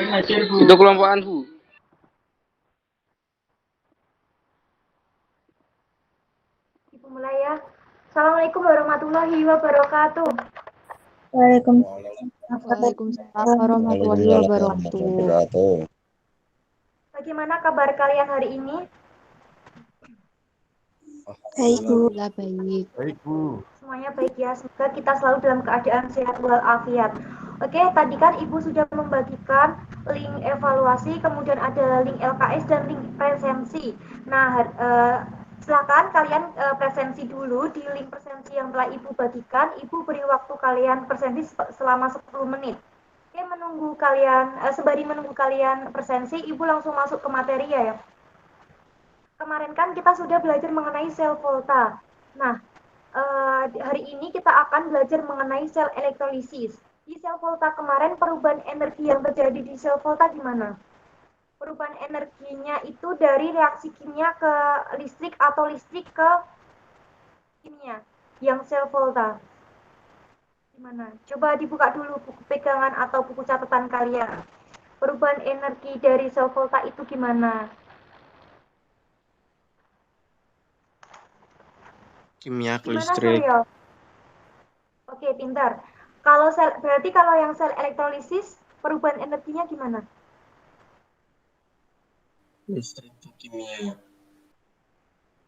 Itu kelompokan, Bu. Ibu mulai ya. Assalamualaikum warahmatullahi wabarakatuh. Waalaikumsalam warahmatullahi wabarakatuh. Bagaimana kabar kalian hari ini? Baik, Bu. Baik. Baik, Bu. Semuanya baik ya. Semoga kita selalu dalam keadaan sehat walafiat. Oke, tadi kan Ibu sudah membagikan link evaluasi, kemudian ada link LKS dan link presensi. Nah, silakan kalian presensi dulu di link presensi yang telah Ibu bagikan. Ibu beri waktu kalian presensi selama 10 menit. Oke, menunggu kalian, sembari menunggu kalian presensi, Ibu langsung masuk ke materi ya. Kemarin kan kita sudah belajar mengenai sel volta. Nah, hari ini kita akan belajar mengenai sel elektrolisis. Di sel volta kemarin perubahan energi yang terjadi di sel volta gimana? Perubahan energinya itu dari reaksi kimia ke listrik atau listrik ke kimia yang sel volta. Gimana? Coba dibuka dulu buku pegangan atau buku catatan kalian. Perubahan energi dari sel volta itu gimana? Kimia ke Gimana listrik. Suryo? Oke, pintar. Berarti kalau yang sel elektrolisis, perubahan energinya gimana? Listrik ke kimia.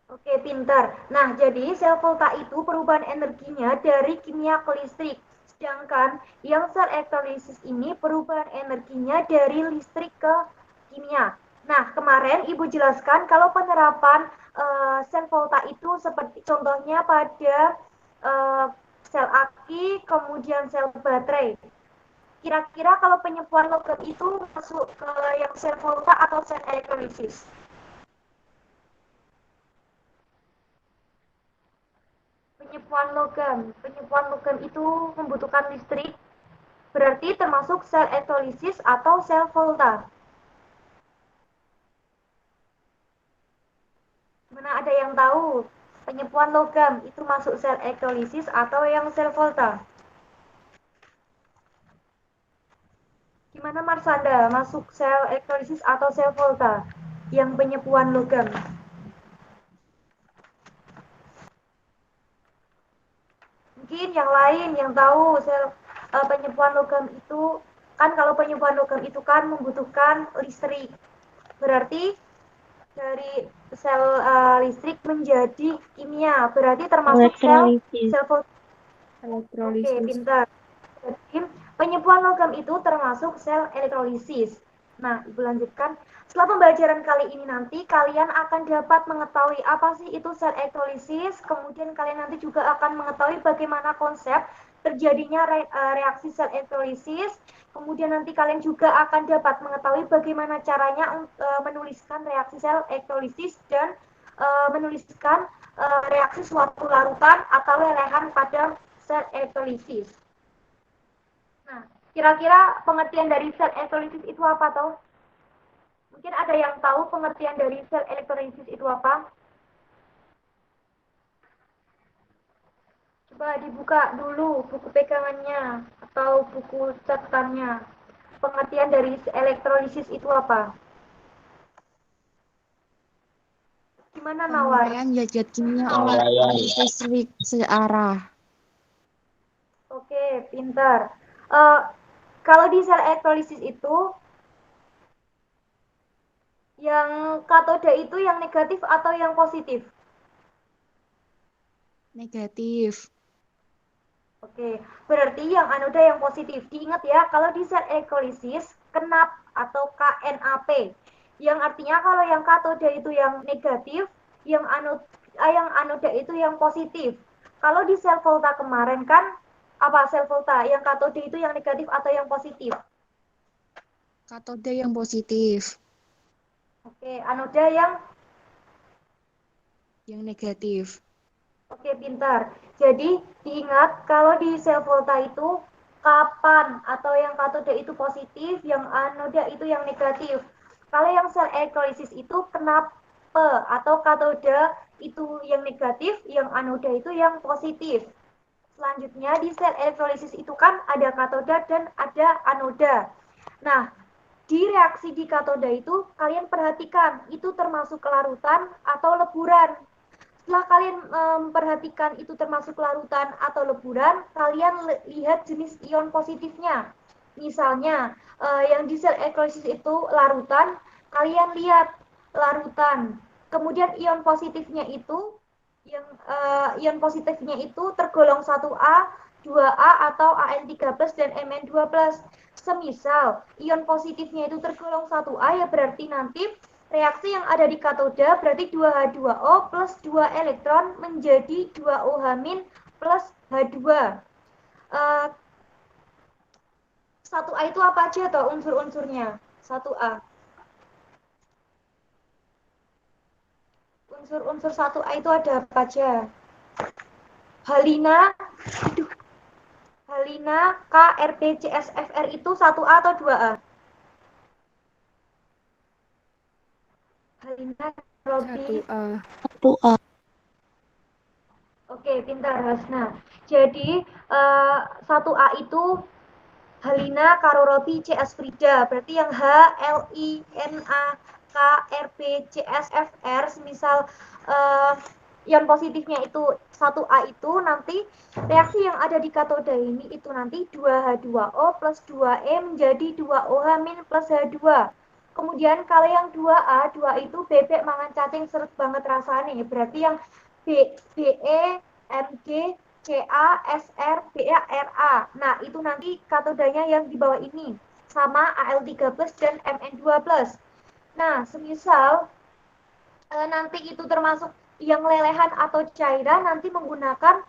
Oke, pintar. Nah, jadi sel volta itu perubahan energinya dari kimia ke listrik. Sedangkan yang sel elektrolisis ini perubahan energinya dari listrik ke kimia. Nah, kemarin Ibu jelaskan kalau penerapan sel volta itu seperti contohnya pada sel aki, kemudian sel baterai. Kira-kira kalau penyembuhan logam itu masuk ke yang sel volta atau sel elektrolisis? Penyembuhan logam itu membutuhkan listrik, berarti termasuk sel elektrolisis atau sel volta. Mana ada yang tahu penyembuhan logam itu masuk sel elektrolisis atau yang sel volta? Gimana Marsanda, masuk sel elektrolisis atau sel volta yang penyembuhan logam? Mungkin yang lain yang tahu sel penyembuhan logam itu kan, kalau penyembuhan logam itu kan membutuhkan listrik. Berarti dari sel listrik menjadi kimia, berarti termasuk sel volta. Oke, pintar. Jadi penyembuhan logam itu termasuk sel elektrolisis. Nah, Ibu lanjutkan. Setelah pembelajaran kali ini nanti kalian akan dapat mengetahui apa sih itu sel elektrolisis, kemudian kalian nanti juga akan mengetahui bagaimana konsep terjadinya reaksi sel elektrolisis, kemudian nanti kalian juga akan dapat mengetahui bagaimana caranya menuliskan reaksi sel elektrolisis dan menuliskan reaksi suatu larutan atau lelehan pada sel elektrolisis. Nah, kira-kira pengertian dari sel elektrolisis itu apa toh? Mungkin ada yang tahu pengertian dari sel elektrolisis itu apa? Coba dibuka dulu buku pegangannya atau buku catatannya. Pengertian dari elektrolisis itu apa? Gimana Nawar? Penguraian zat-zat kimia oleh arus listrik searah. Oke, pintar. Kalau di sel elektrolisis itu yang katoda itu yang negatif atau yang positif? Negatif. Oke, berarti yang anoda yang positif. Diingat ya, kalau di sel elektrolisis, KNAP atau KNAP. Yang artinya kalau yang katoda itu yang negatif, yang anoda itu yang positif. Kalau di sel volta kemarin kan, apa sel volta? Yang katoda itu yang negatif atau yang positif? Katoda yang positif. Oke, anoda yang negatif. Oke, pintar. Jadi diingat kalau di sel volta itu kapan atau yang katoda itu positif, yang anoda itu yang negatif. Kalau yang sel elektrolisis itu kenapa atau katoda itu yang negatif, yang anoda itu yang positif. Selanjutnya di sel elektrolisis itu kan ada katoda dan ada anoda. Nah, di reaksi di katoda itu kalian perhatikan itu termasuk larutan atau leburan. Setelah kalian memperhatikan itu termasuk larutan atau leburan, kalian lihat jenis ion positifnya. Misalnya yang di sel elektrolisis itu larutan, kalian lihat larutan. Kemudian ion positifnya itu ion positifnya itu tergolong 1A, 2A atau An3+ dan Mn2+. Semisal ion positifnya itu tergolong 1A ya berarti nanti reaksi yang ada di katoda berarti 2H2O plus 2 elektron menjadi 2OH- plus H2. 1A itu apa aja toh unsur-unsurnya? 1A. Unsur-unsur 1A itu ada apa aja? Halina, K, Rp, CS, Fr itu 1A atau 2A? Halina, Robi. 1A. Oke, pintar Hasna. Jadi 1A itu Halina, Karorobi, CS Frida. Berarti yang H, L, I, N, A, K, R, P, CS, Fr, semisal ion positifnya itu 1A itu nanti reaksi yang ada di katoda ini itu nanti 2H2O plus 2E menjadi 2OH- plus H2. Kemudian kalau yang 2A itu bebek mangan cacing seret banget rasanya. Berarti yang BE, MG, CA, SR, BA, RA. Nah, itu nanti katodanya yang di bawah ini. Sama Al3+ dan Mn2+. Nah, semisal nanti itu termasuk yang lelehan atau cairan, nanti menggunakan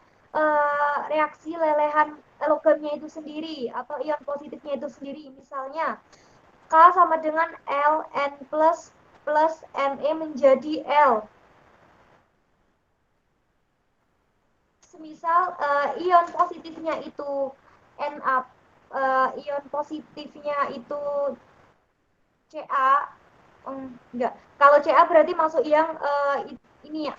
reaksi lelehan logamnya itu sendiri atau ion positifnya itu sendiri. Misalnya, K sama dengan Ln plus Ne menjadi L. Semisal ion positifnya itu Na, ion positifnya itu Ca, enggak. Kalau Ca berarti masuk yang ini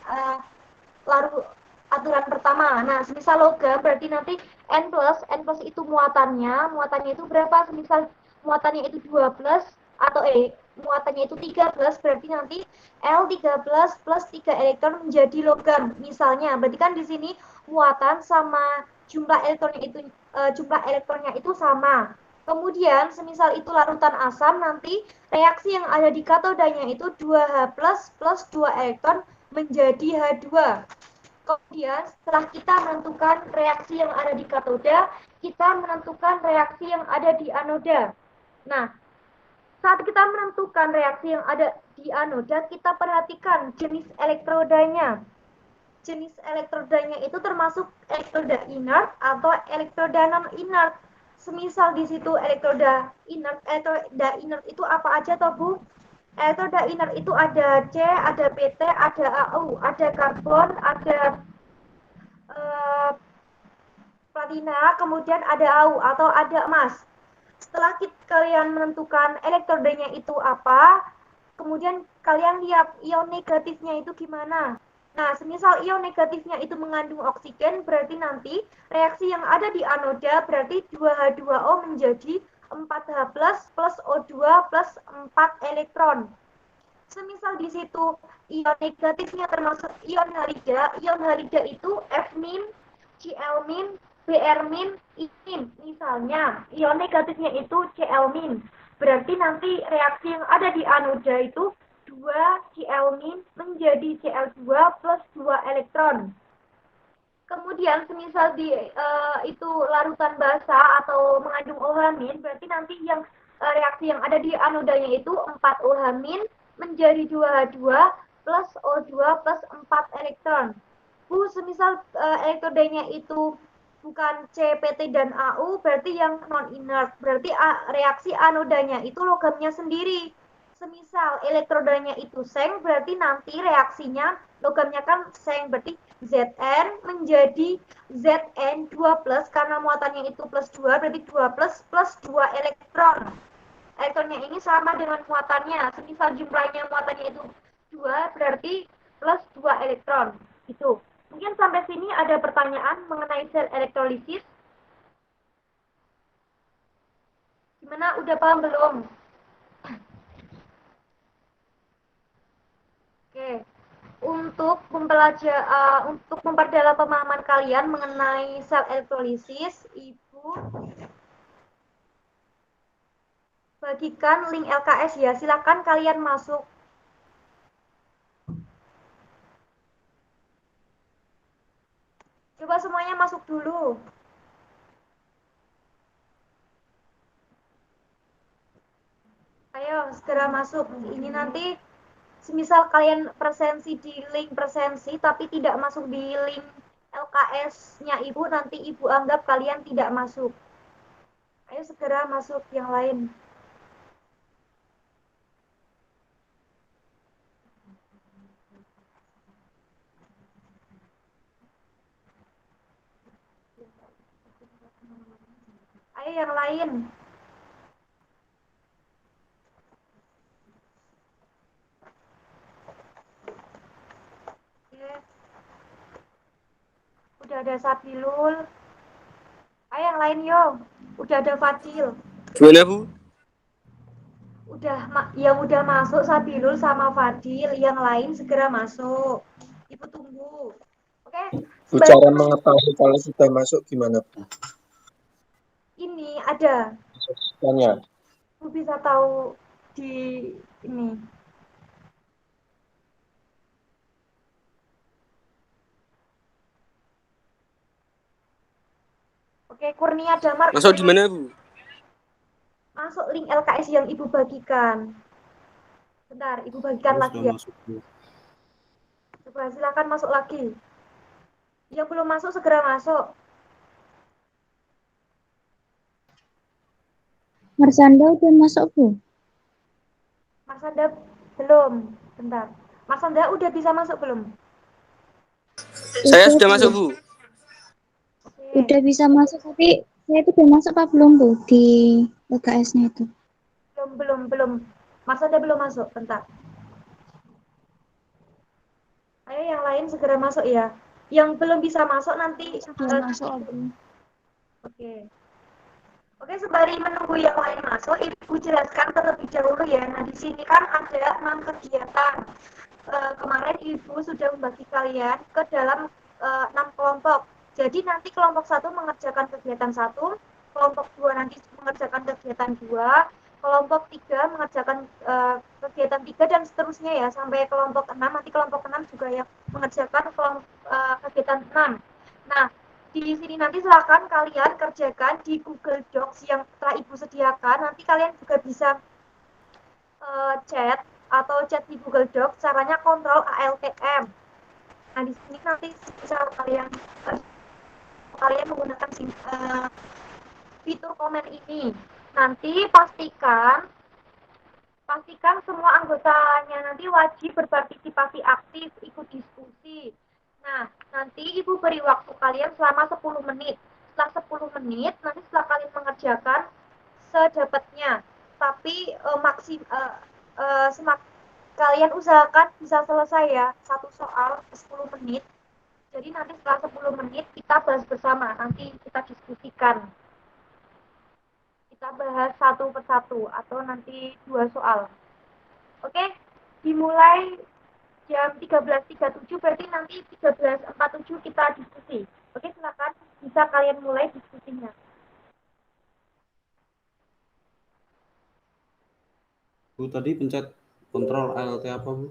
laru aturan pertama. Nah, semisal logam berarti nanti N plus itu muatannya itu berapa? Semisal muatannya itu 2+ atau muatannya itu 3+, berarti nanti L3+ plus 3 elektron menjadi logam. Misalnya, berarti kan di sini muatan sama jumlah elektronnya itu sama. Kemudian, semisal itu larutan asam, nanti reaksi yang ada di katodanya itu 2H+ plus 2 elektron menjadi H2. Kemudian setelah kita menentukan reaksi yang ada di katoda, kita menentukan reaksi yang ada di anoda. Nah, saat kita menentukan reaksi yang ada di anoda, kita perhatikan jenis elektrodanya. Jenis elektrodanya itu termasuk elektroda inert atau elektroda non-inert. Semisal di situ elektroda inert itu apa aja toh Bu? Elektroda inert itu ada C, ada PT, ada AU, ada karbon, ada platina, kemudian ada AU atau ada emas. Setelah kalian menentukan elektrodanya itu apa, kemudian kalian lihat ion negatifnya itu gimana. Nah, semisal ion negatifnya itu mengandung oksigen, berarti nanti reaksi yang ada di anoda berarti 2H2O menjadi 4H+ plus O2 plus 4 elektron. Semisal di situ ion negatifnya termasuk ion halida itu F-, Cl-, Br-, I-. Misalnya ion negatifnya itu Cl-. Berarti nanti reaksi yang ada di anoda itu 2 Cl- menjadi Cl2 plus 2 elektron. Kemudian semisal di itu larutan basa atau mengandung OH-, berarti nanti yang reaksi yang ada di anodanya itu 4 OH- menjadi 2H2 plus O2 plus 4 elektron. Bu, semisal elektrodanya itu bukan C, PT, dan AU, berarti yang non-inert. Berarti reaksi anodanya itu logamnya sendiri. Semisal elektrodanya itu seng, berarti nanti reaksinya logamnya kan seng, berarti Zn menjadi Zn2+, karena muatannya itu plus 2, berarti 2+ plus 2 elektron. Elektronnya ini sama dengan muatannya. Semisal jumlahnya muatannya itu 2, berarti plus 2 elektron. Itu. Mungkin sampai sini ada pertanyaan mengenai sel elektrolisis. Gimana? Udah paham belum? Oke, untuk memperdalam pemahaman kalian mengenai sel elektrolisis, Ibu bagikan link LKS ya. Silakan kalian masuk. Coba semuanya masuk dulu. Ayo, segera masuk. Ini nanti semisal kalian presensi di link presensi tapi tidak masuk di link LKS-nya Ibu, nanti Ibu anggap kalian tidak masuk. Ayo segera masuk yang lain. Ayo yang lain. Oke. Udah ada Sabilul. Ayo yang lain yo. Udah ada Fadil. Gimana, Bu? Yang udah masuk Sabilul sama Fadil, yang lain segera masuk. Ibu tunggu. Oke. Bu, cara mengetahui kalau sudah masuk gimana, Bu? Ini ada. Tanya. Ibu bisa tahu di ini. Oke, Kurnia Damar. Masuk di mana, Bu? Masuk link LKS yang Ibu bagikan. Bentar, Ibu bagikan lagi ya. Coba silakan masuk lagi. Yang belum masuk segera masuk. Marsanda udah masuk, Bu? Marsanda belum. Bentar. Marsanda udah bisa masuk belum? Saya Udah, sudah Bu. masuk, Bu. Oke. Udah bisa masuk, tapi saya itu udah masuk apa belum, Bu, di LKS-nya itu? Belum. Marsanda belum masuk. Bentar. Ayo yang lain segera masuk ya. Yang belum bisa masuk nanti Sudah masuk, Bu. Oke. Oke, sembari menunggu yang lain masuk, Ibu jelaskan terlebih dahulu ya. Nah, di sini kan ada 6 kegiatan. Kemarin Ibu sudah membagi kalian ke dalam 6 kelompok. Jadi nanti kelompok 1 mengerjakan kegiatan 1, kelompok 2 nanti mengerjakan kegiatan 2, kelompok 3 mengerjakan kegiatan 3 dan seterusnya ya sampai kelompok 6. Nanti kelompok 6 juga yang mengerjakan kegiatan 6. Nah, di sini nanti silakan kalian kerjakan di Google Docs yang telah Ibu sediakan. Nanti kalian juga bisa chat atau chat di Google Docs. Caranya kontrol ALTM. Nah, di sini nanti bisa kalian menggunakan fitur komen ini. Nanti pastikan semua anggotanya nanti wajib berpartisipasi aktif, ikut diskusi. Nah, nanti Ibu beri waktu kalian selama 10 menit. Setelah 10 menit, nanti setelah kalian mengerjakan sedapatnya. Tapi kalian usahakan bisa selesai ya, satu soal 10 menit. Jadi nanti setelah 10 menit kita bahas bersama, nanti kita diskusikan. Kita bahas satu persatu atau nanti 2 soal. Oke, dimulai jam 13.37, berarti nanti 13.47 kita diskusi. Oke, silakan bisa kalian mulai diskusinya. Bu, tadi pencet kontrol ALT apa, Bu?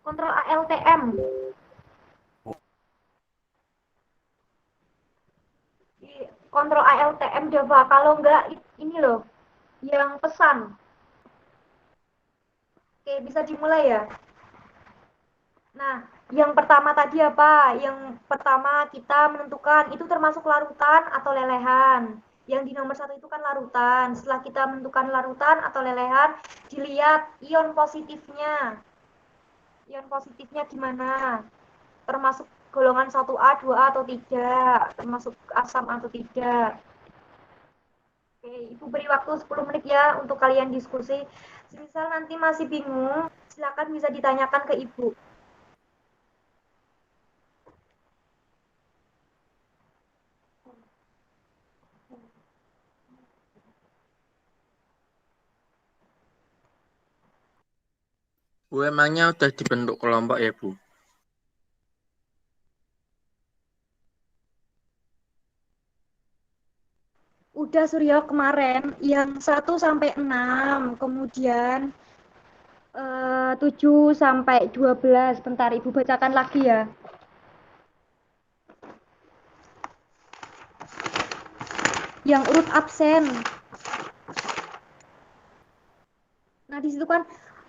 Kontrol ALTM. Kontrol ALTM Java. Kalau enggak, ini loh, yang pesan. Oke, bisa dimulai ya. Nah, yang pertama tadi apa? Yang pertama kita menentukan itu termasuk larutan atau lelehan. Yang di nomor 1 itu kan larutan. Setelah kita menentukan larutan atau lelehan, dilihat ion positifnya. Ion positifnya gimana? Termasuk golongan 1A, 2A atau tidak? Termasuk asam atau tidak? Oke, Ibu beri waktu 10 menit ya untuk kalian diskusi. Misal nanti masih bingung, silakan bisa ditanyakan ke Ibu. Bu, emangnya udah dibentuk kelompok ya, Bu? Udah Suryo kemarin yang 1 sampai 6, kemudian 7 sampai 12. Bentar, Ibu bacakan lagi ya. Yang urut absen. Nah, di situ kan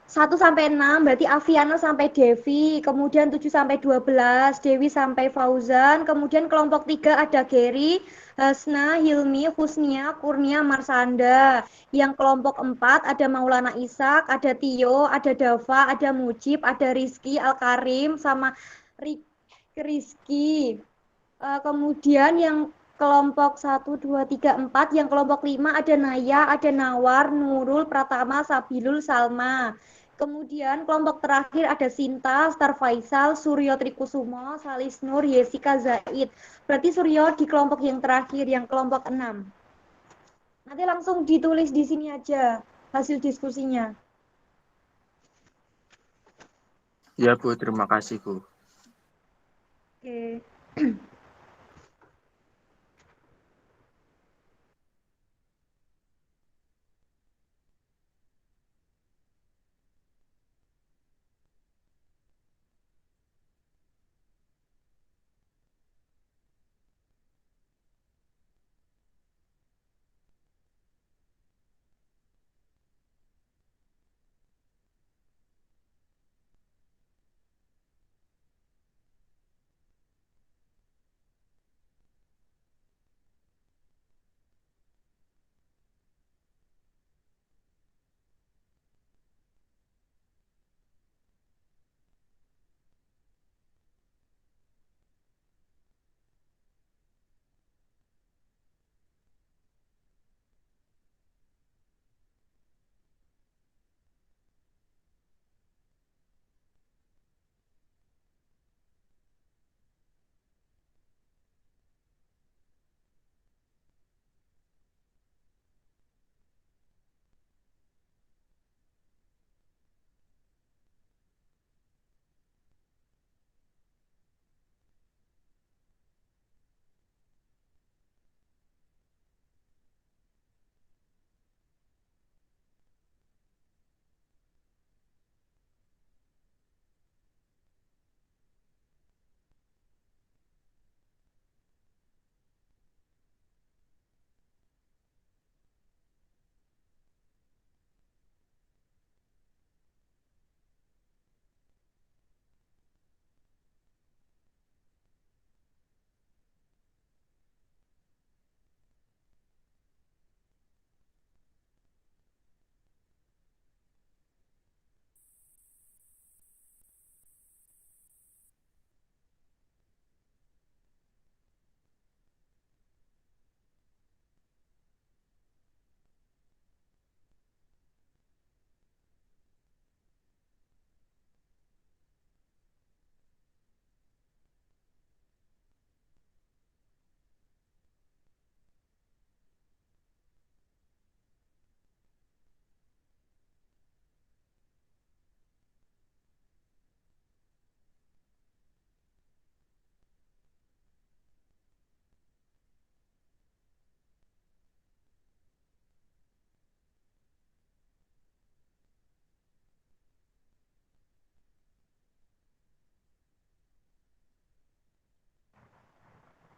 1 sampai 6 berarti Aviana sampai Devi, kemudian 7 sampai 12 Dewi sampai Fauzan, kemudian kelompok 3 ada Gary, Hasna, Hilmi, Husnia, Kurnia, Marsanda. Yang kelompok 4 ada Maulana Ishak, ada Tio, ada Dava, ada Mujib, ada Rizky, Al-Karim, sama Rizky. Kemudian yang kelompok 1, 2, 3, 4, yang kelompok 5 ada Naya, ada Nawar, Nurul, Pratama, Sabilul, Salma. Kemudian kelompok terakhir ada Sinta, Star Faisal, Suryo Trikusumo, Salis Nur, Yesika Zaid. Berarti Suryo di kelompok yang terakhir, yang kelompok 6. Nanti langsung ditulis di sini aja hasil diskusinya. Ya, Bu, terima kasih, Bu. Oke.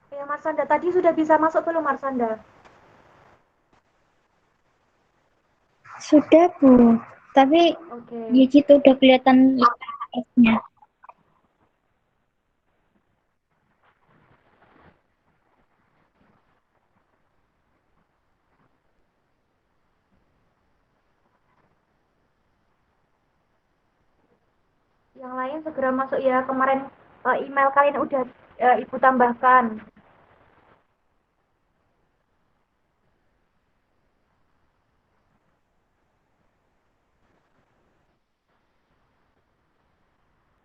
Ya, Marsanda tadi sudah bisa masuk belum, Marsanda? Sudah, Bu. Tapi Oke. di situ udah kelihatan F-nya. Yang lain segera masuk ya. Kemarin email kalian udah Ibu tambahkan.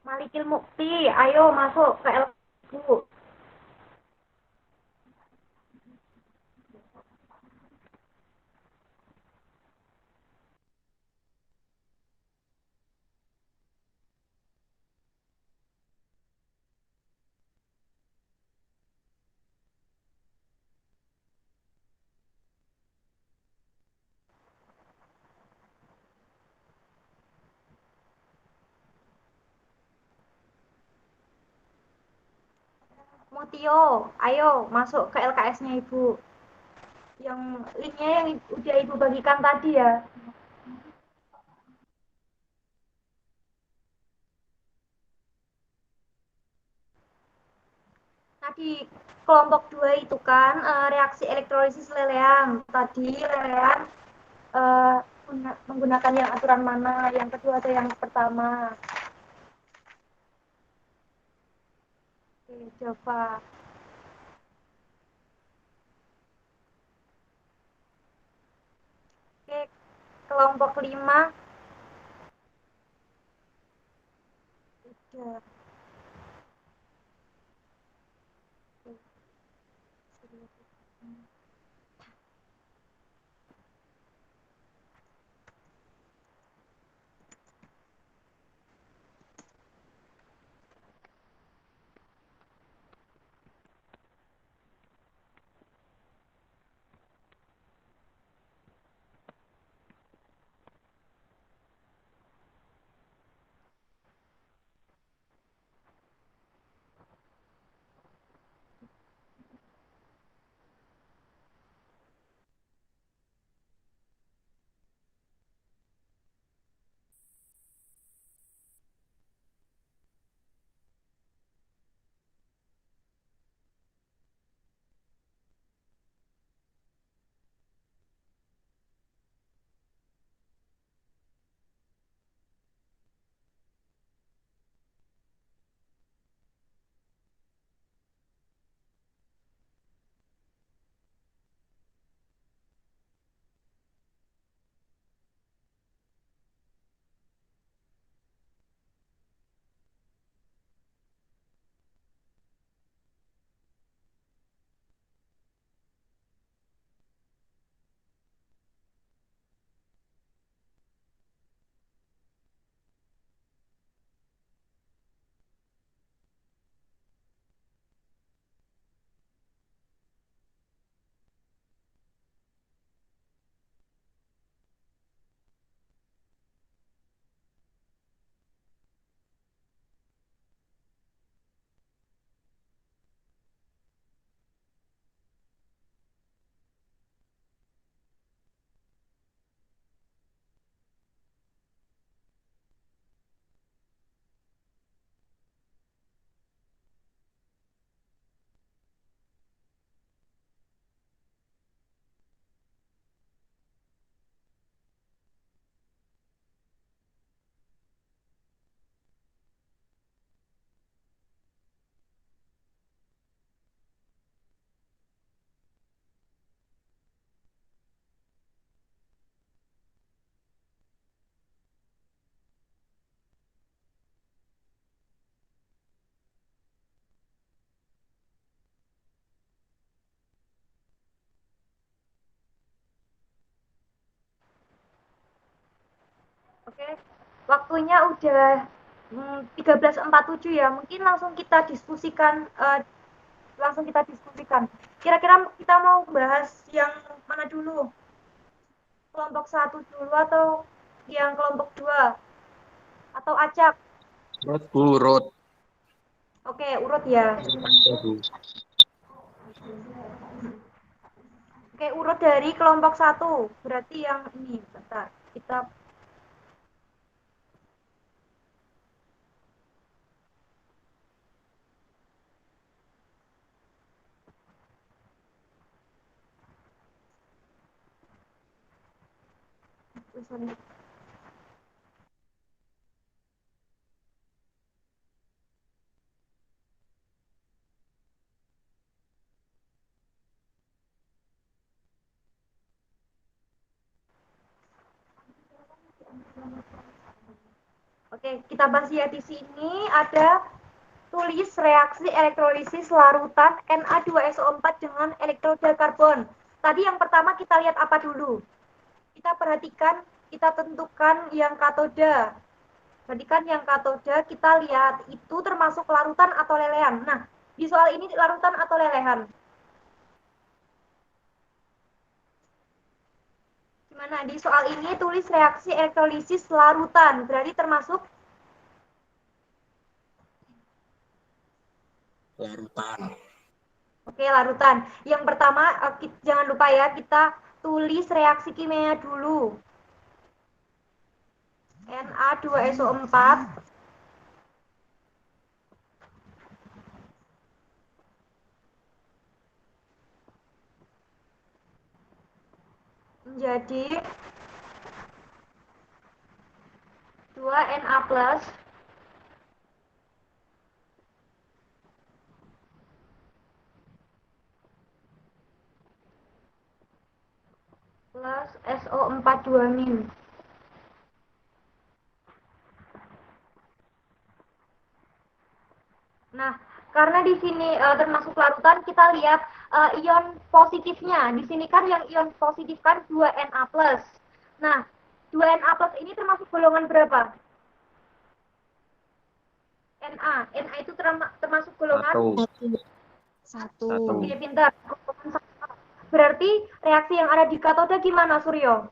Malikil Mukti, ayo masuk ke LQ. Tio, ayo masuk ke LKS-nya Ibu. Yang linknya yang udah Ibu bagikan tadi ya. Nah, di kelompok 2 itu kan reaksi elektrolisis lelehan. Tadi lelehan menggunakan yang aturan mana, yang kedua atau yang pertama? Oke, Java. Oke, kelompok 5. Udah. Oke, waktunya udah 13.47 ya. Mungkin langsung kita diskusikan. Kira-kira kita mau bahas yang mana dulu? Kelompok 1 dulu atau yang kelompok 2? Atau acak? Urut, Bu, urut. Oke, urut ya. Bu. Oke, urut dari kelompok 1. Berarti yang ini. Bentar, kita sorry. Oke, kita bahas ya di sini ada tulis reaksi elektrolisis larutan Na2SO4 dengan elektroda karbon. Tadi yang pertama kita lihat apa dulu? Kita perhatikan, kita tentukan yang katoda. Perhatikan yang katoda, kita lihat itu termasuk larutan atau lelehan. Nah, di soal ini larutan atau lelehan? Gimana? Di soal ini tulis reaksi elektrolisis larutan. Berarti termasuk Larutan. Oke, larutan. Yang pertama, jangan lupa ya, kita tulis reaksi kimia dulu. Na2SO4 menjadi 2Na plus SO4 2-. Nah, karena di sini termasuk larutan, kita lihat ion positifnya. Di sini kan yang ion positif kan 2Na+. Nah, 2Na+ ini termasuk golongan berapa? Na. Na itu termasuk golongan Satu. Oke, pintar. Berarti reaksi yang ada di katoda gimana, Suryo?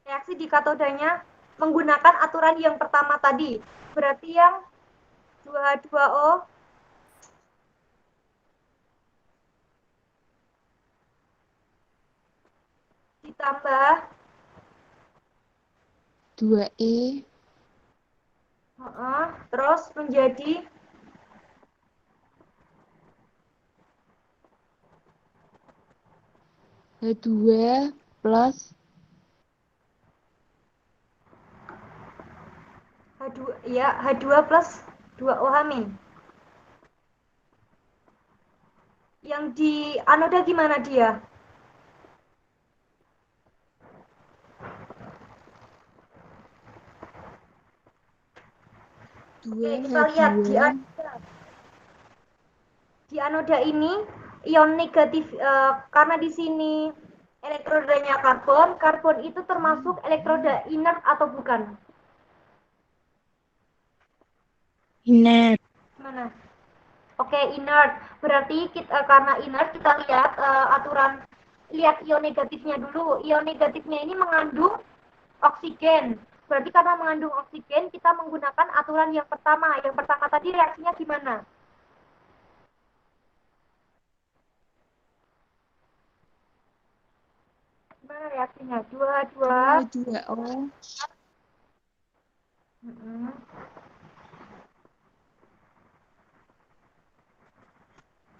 Reaksi di katodanya menggunakan aturan yang pertama tadi. Berarti yang 2H2O ditambah 2E. Terus menjadi H2 plus H2 plus 2OH-. Yang di anoda gimana dia? Oke, kita lihat di anoda ini ion negatif karena di sini elektrodanya karbon. Karbon itu termasuk elektroda inert atau bukan? inert. Mana? Oke, inert. Berarti karena inert kita lihat aturan, lihat ion negatifnya dulu. Ion negatifnya ini mengandung oksigen. Berarti karena mengandung oksigen, kita menggunakan aturan yang pertama. Yang pertama tadi reaksinya gimana? Gimana reaksinya? 2H2O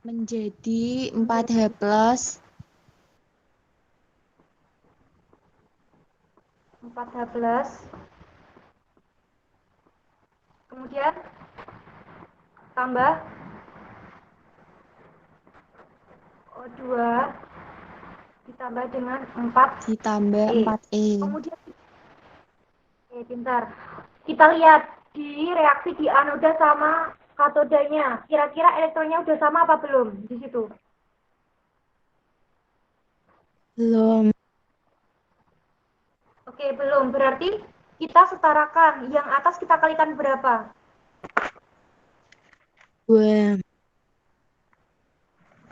menjadi 4H plus 4H plus. Kemudian tambah O2 ditambah dengan 4 ditambah 4E. Kemudian pintar. Kita lihat di reaksi di anoda sama katodanya. Kira-kira elektronnya udah sama apa belum di situ? Belum. Oke, belum. Berarti kita setarakan. Yang atas kita kalikan berapa? 2.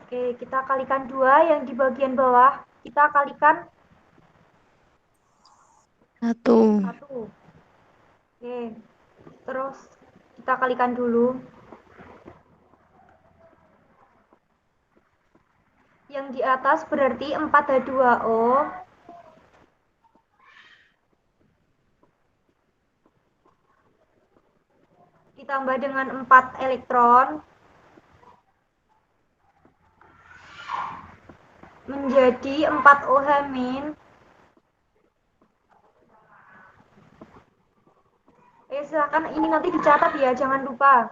Oke, kita kalikan 2. Yang di bagian bawah kita kalikan 1. 1. Oke, terus kita kalikan dulu. Yang di atas berarti 4H2O ditambah dengan 4 elektron menjadi 4OH-. Silakan ini nanti dicatat ya, jangan lupa.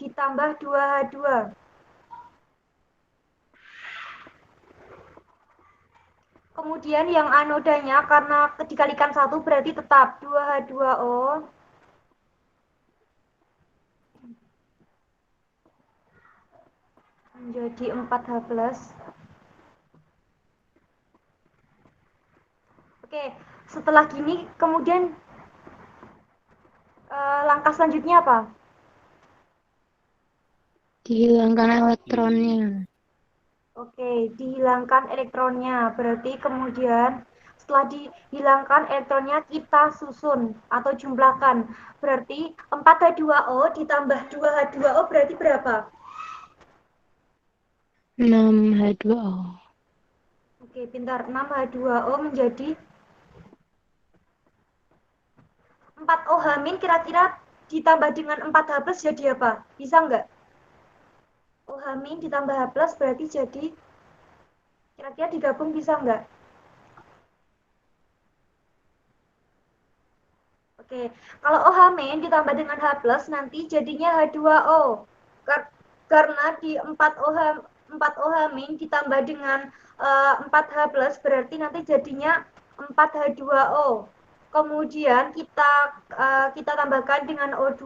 Ditambah 2H2. Kemudian yang anodanya karena dikalikan 1 berarti tetap 2H2O menjadi 4H plus. Oke, setelah gini kemudian langkah selanjutnya apa? Dihilangkan elektronnya. Oke, dihilangkan elektronnya. Berarti kemudian setelah dihilangkan elektronnya kita susun atau jumlahkan. Berarti 4H2O ditambah 2H2O berarti berapa? 6H2O. Oke, pintar. 6H2O menjadi 4OH min kira-kira ditambah dengan 4H plus jadi apa? Bisa nggak? OH min ditambah H plus berarti jadi kira-kira digabung bisa nggak? Oke, kalau OH min ditambah dengan H plus nanti jadinya H2O. Karena di 4OH min ditambah dengan 4H plus berarti nanti jadinya 4H2O. Kemudian kita tambahkan dengan O2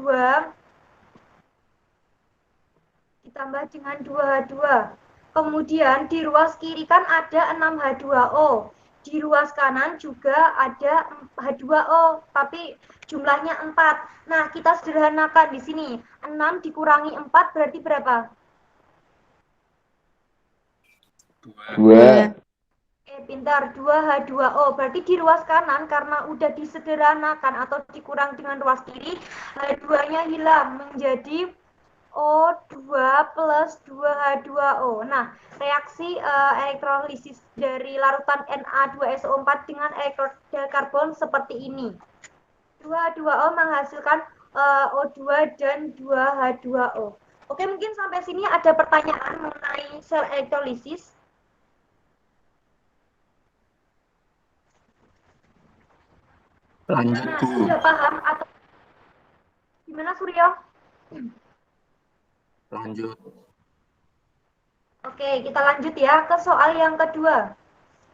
ditambah dengan 2H2. Kemudian di ruas kiri kan ada 6H2O. Di ruas kanan juga ada H2O, tapi jumlahnya 4. Nah, kita sederhanakan di sini. 6 dikurangi 4 berarti berapa? 2. Pintar, 2H2O. Berarti di ruas kanan karena udah disederhanakan atau dikurang dengan ruas kiri, H2-nya hilang menjadi O2 plus 2H2O. Nah, reaksi elektrolisis dari larutan Na2SO4 dengan elektroda karbon seperti ini. 2H2O menghasilkan O2 dan 2H2O. Oke, mungkin sampai sini ada pertanyaan mengenai sel elektrolisis. Lanjut, Nah, Bu. sudah paham atau gimana, Suryo? Lanjut. Oke, kita lanjut ya ke soal yang kedua.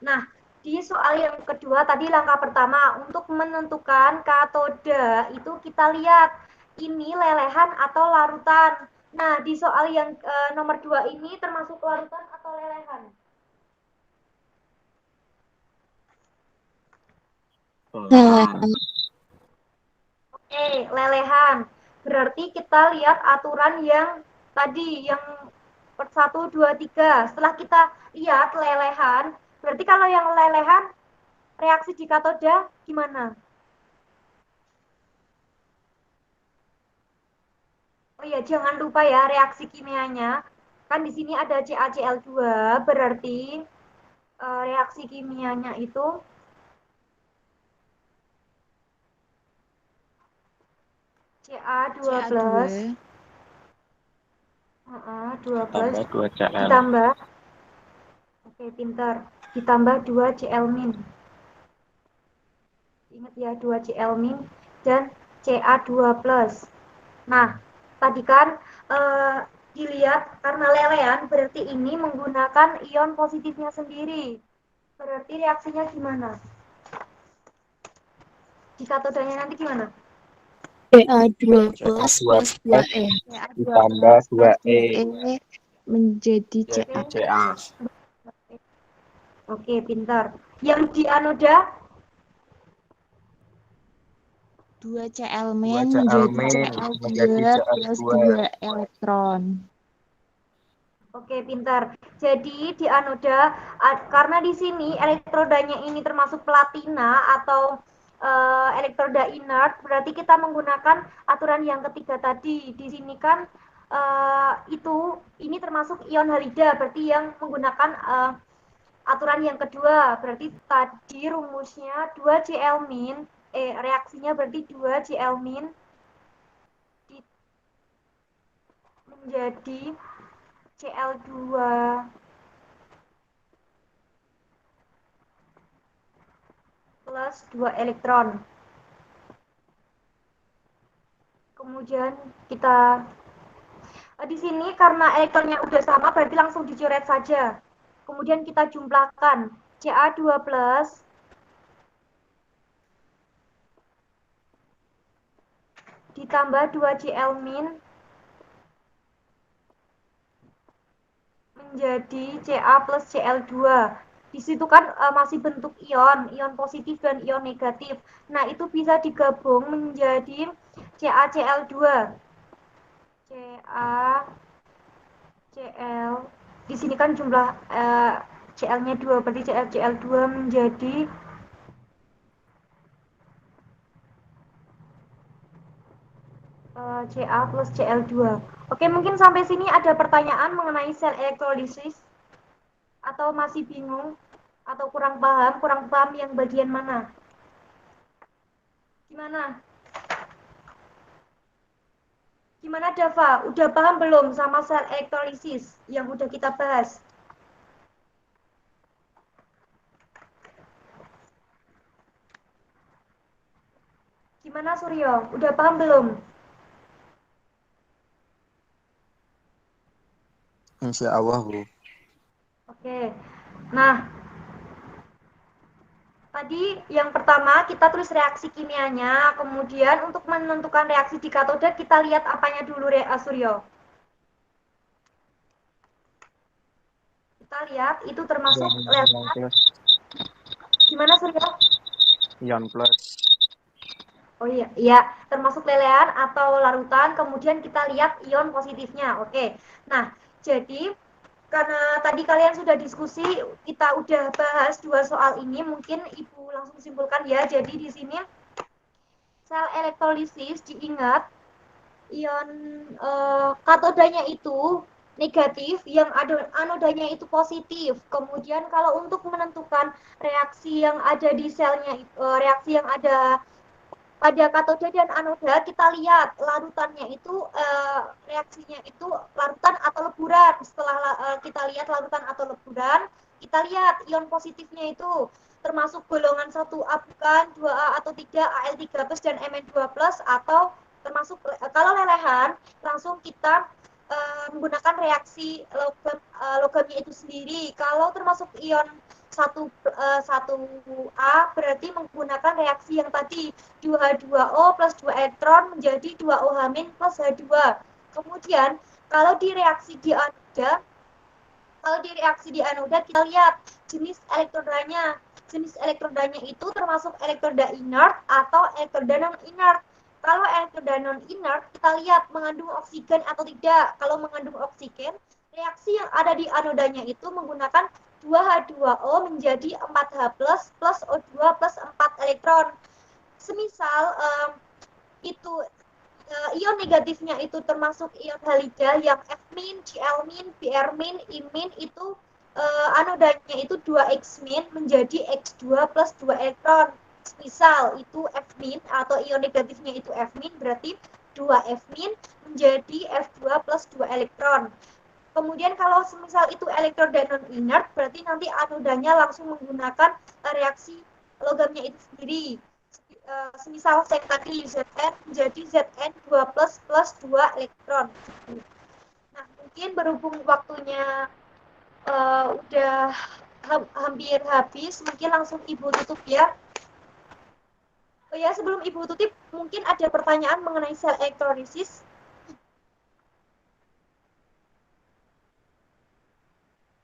Nah, di soal yang kedua tadi langkah pertama untuk menentukan katoda itu kita lihat ini lelehan atau larutan. Nah, di soal yang nomor 2 ini termasuk larutan atau lelehan? Lelehan. Oke, lelehan. Berarti kita lihat aturan yang tadi yang 1, 2, 3. Setelah kita lihat lelehan, berarti kalau yang lelehan reaksi di katoda gimana? Oh iya, jangan lupa ya reaksi kimianya. Kan di sini ada CaCl2, berarti reaksi kimianya itu Ca2 plus 2 plus Tambah 2 Cl. ditambah, oke pintar, ditambah 2 Cl min. Ingat ya, 2 Cl min dan Ca2 plus. Nah, tadi kan dilihat karena lelehan berarti ini menggunakan ion positifnya sendiri. Berarti reaksinya gimana? Di katodanya nanti gimana? Ca2 plus plus 2E. Ditambah 2E. Menjadi Jadi Ca. Ca. Oke, pintar. Yang di anoda 2 Cl 2 min Cl menjadi min Cl2 menjadi plus Cl2. 2 elektron. Oke, pintar. Jadi di anoda karena di sini elektrodanya ini termasuk platina atau elektroda inert, berarti kita menggunakan aturan yang ketiga tadi. Di sini kan ini termasuk ion halida, berarti yang menggunakan aturan yang kedua. Berarti tadi rumusnya 2 Cl min, reaksinya berarti 2 Cl min menjadi Cl2 plus 2 elektron. Kemudian kita di sini karena elektronnya udah sama berarti langsung dicoret saja. Kemudian kita jumlahkan Ca2 plus ditambah 2 Cl min menjadi Ca plus Cl2. Di situ kan masih bentuk ion positif dan ion negatif. Nah, itu bisa digabung menjadi CaCl2. CaCl. Di sini kan jumlah Cl-nya 2, berarti CaCl2 menjadi Ca plus Cl2. Oke, mungkin sampai sini ada pertanyaan mengenai sel elektrolisis? Atau masih bingung? Atau kurang paham yang bagian mana? Gimana? Gimana Dava? Udah paham belum sama sel elektrolisis yang udah kita bahas? Gimana Suryo? Udah paham belum? Insya Allah, Bu. Oke. Nah, tadi yang pertama kita tulis reaksi kimianya, kemudian untuk menentukan reaksi di katode kita lihat apanya dulu Suryo. Kita lihat itu termasuk lelehan. Gimana Suryo? Ion plus. Oh iya, termasuk lelehan atau larutan, kemudian kita lihat ion positifnya. Oke. Nah, jadi karena tadi kalian sudah diskusi, kita udah bahas 2 soal ini, mungkin Ibu langsung simpulkan ya. Jadi di sini sel elektrolisis diingat ion katodanya itu negatif, yang anodanya itu positif. Kemudian kalau untuk menentukan reaksi yang ada di selnya, reaksi yang ada pada katode dan anoda, kita lihat larutannya itu reaksinya itu larutan atau leburan. Setelah kita lihat larutan atau leburan, kita lihat ion positifnya itu termasuk golongan 1A bukan, 2A atau 3, Al3+ dan Mn2+, atau termasuk kalau lelehan langsung kita menggunakan reaksi logamnya itu sendiri. Kalau termasuk ion 1A berarti menggunakan reaksi yang tadi 2H2O plus 2 elektron menjadi 2OH- plus H2. Kemudian kalau di reaksi di anoda kita lihat jenis elektrodanya. Jenis elektrodanya itu termasuk elektroda inert atau elektroda non inert. Kalau elektroda non inert kita lihat mengandung oksigen atau tidak. Kalau mengandung oksigen, reaksi yang ada di anodanya itu menggunakan 2H2O menjadi 4H+ plus O2 plus 4 elektron. Semisal itu ion negatifnya itu termasuk ion halida yang F-, Cl-, Br-, I- itu anodanya itu 2X- menjadi X2 plus 2 elektron. Misal itu F- atau ion negatifnya itu F- berarti 2F- menjadi F2 plus 2 elektron. Kemudian kalau semisal itu elektroda non inert, berarti nanti anodanya langsung menggunakan reaksi logamnya itu sendiri. Semisal yang tadi Zn menjadi Zn2+ plus 2 elektron. Nah, mungkin berhubung waktunya udah hampir habis, mungkin langsung Ibu tutup ya. Oh ya, sebelum Ibu tutup, mungkin ada pertanyaan mengenai sel elektrolisis.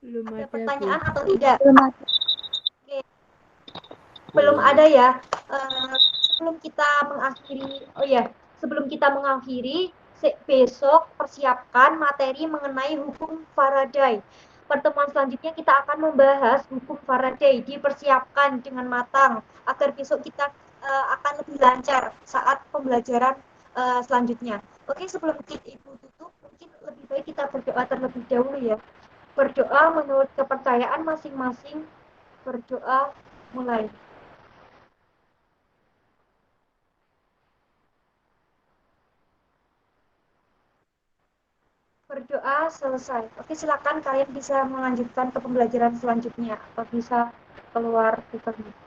Belum Ada ada, pertanyaan Bu. atau tidak? Belum ada. Oke. Belum ada ya. Sebelum kita mengakhiri, besok persiapkan materi mengenai hukum Faraday. Pertemuan selanjutnya kita akan membahas hukum Faraday. Dipersiapkan dengan matang agar besok kita akan lebih lancar saat pembelajaran selanjutnya. Oke, sebelum Ibu tutup, mungkin lebih baik kita berdoa terlebih dahulu ya. Berdoa menurut kepercayaan masing-masing. Berdoa mulai. Berdoa selesai. Oke, silakan kalian bisa melanjutkan ke pembelajaran selanjutnya atau bisa keluar Google Meet.